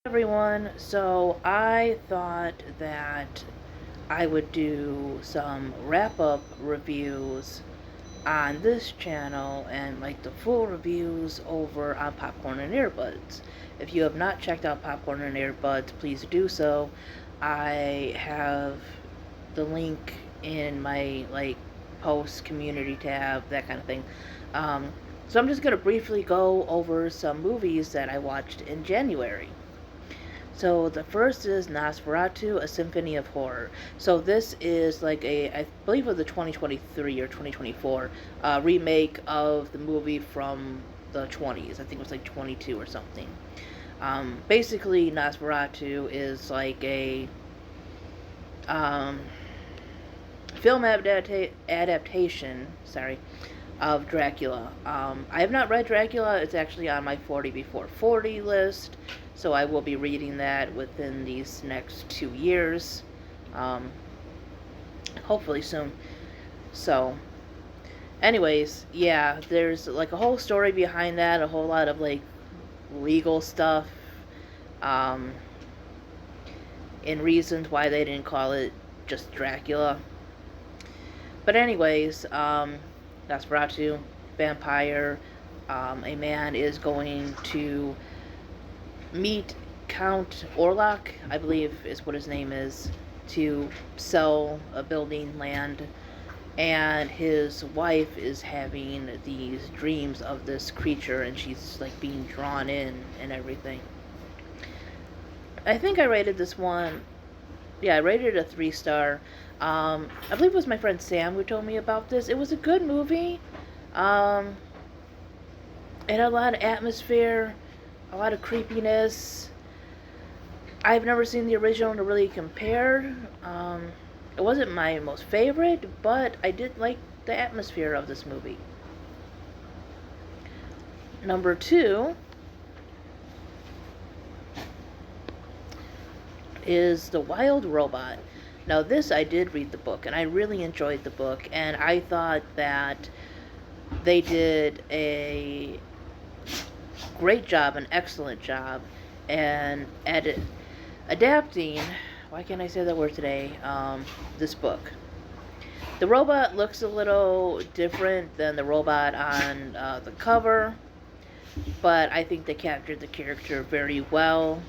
Everyone. So I thought that I would do some wrap-up reviews on this channel and like the full reviews over on Popcorn and Earbuds. If you have not checked out Popcorn and Earbuds, please do so. I have the link in my post community tab, that kind of thing. Um, so I'm just gonna briefly go over some movies that I watched in January. So the first is Nosferatu, A Symphony of Horror. So this is like I believe it was the 2023 or 2024 remake of the movie from the 20s. I think it was like 22 or something. Basically, Nosferatu is like a um, film adaptation. Sorry, of Dracula. I have not read Dracula. It's actually on my 40 before 40 list, so I will be reading that within these next 2 years, um, hopefully soon. So, anyways, yeah, there's like a whole story behind that, a whole lot of like legal stuff, um, and reasons why they didn't call it just Dracula. But anyways, Nosferatu, vampire. A man is going to meet Count Orlok, I believe is what his name is, to sell a building land. And his wife is having these dreams of this creature, and she's like being drawn in and everything. I think I rated this one, yeah, I rated it a 3 star. I believe it was my friend Sam who told me about this. It was a good movie. Um, it had a lot of atmosphere, a lot of creepiness. I've never seen the original to really compare. It wasn't my most favorite, but I did like the atmosphere of this movie. Number two is The Wild Robot. Now, this I did read the book, and I really enjoyed the book, and I thought that they did a great job, an excellent job, and adapting, why can't I say that word today, this book. The robot looks a little different than the robot on the cover, but I think they captured the character very well.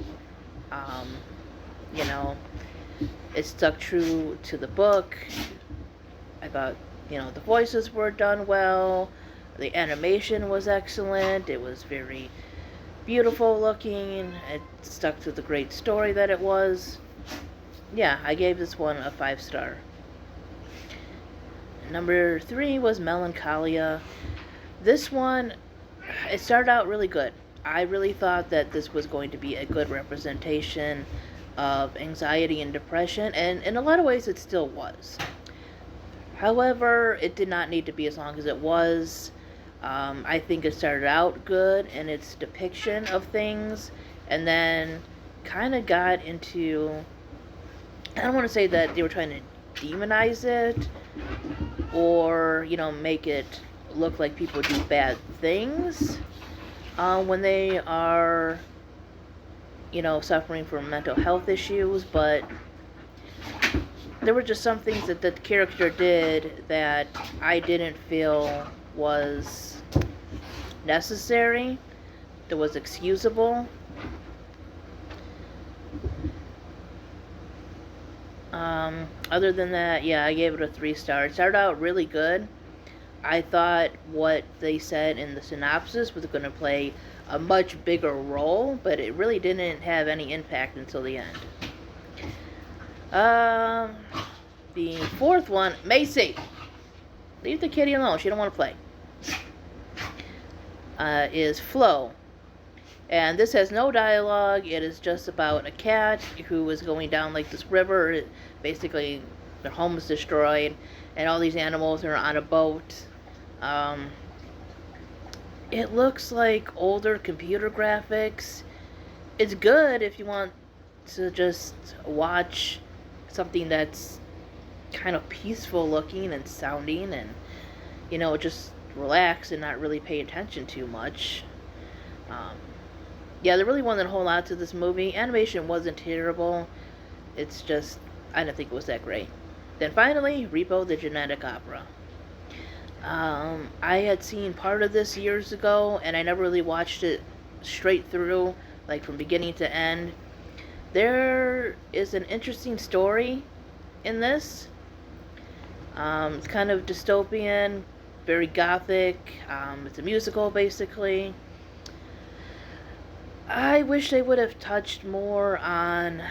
Um, you know, it stuck true to the book. I thought, the voices were done well. The animation was excellent. It was very beautiful looking. It stuck to the great story that it was. Yeah, I gave this one a 5 star. Number 3 was Melancholia. This one, it started out really good. I really thought that this was going to be a good representation of anxiety and depression, and in a lot of ways it still was. However, it did not need to be as long as it was. I think it started out good in its depiction of things, and then kind of got into, I don't want to say that they were trying to demonize it, or, make it look like people do bad things when they are, suffering from mental health issues, but there were just some things that the character did that I didn't feel was necessary, that was excusable. Other than that, yeah, I gave it a 3 star. It started out really good. I thought what they said in the synopsis was going to play a much bigger role, but it really didn't have any impact until the end. The fourth one, Macy, leave the kitty alone. She don't want to play. Is Flow. And this has no dialogue. It is just about a cat who is going down like this river. Basically, their home is destroyed, and all these animals are on a boat. It looks like older computer graphics. It's good if you want to just watch something that's kind of peaceful looking and sounding, and just relax and not really pay attention too much. Yeah, there really wasn't a whole lot to this movie. Animation wasn't terrible. It's just, I didn't think it was that great. Then finally, Repo the Genetic Opera. I had seen part of this years ago, and I never really watched it straight through, like from beginning to end. There is an interesting story in this. It's kind of dystopian, very gothic. It's a musical, basically. I wish they would have touched more on,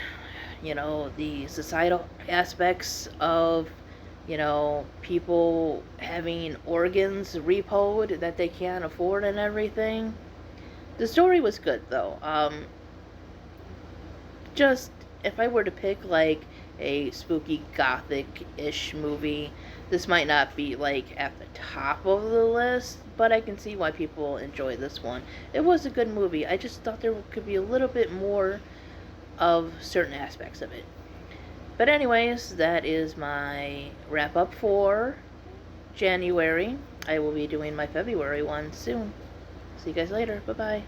the societal aspects of, people having organs repoed that they can't afford and everything. The story was good, though. Just, if I were to pick, like, a spooky gothic-ish movie, this might not be, like, at the top of the list, but I can see why people enjoy this one. It was a good movie. I just thought there could be a little bit more of certain aspects of it. But anyways, that is my wrap up for January. I will be doing my February one soon. See you guys later. Bye bye.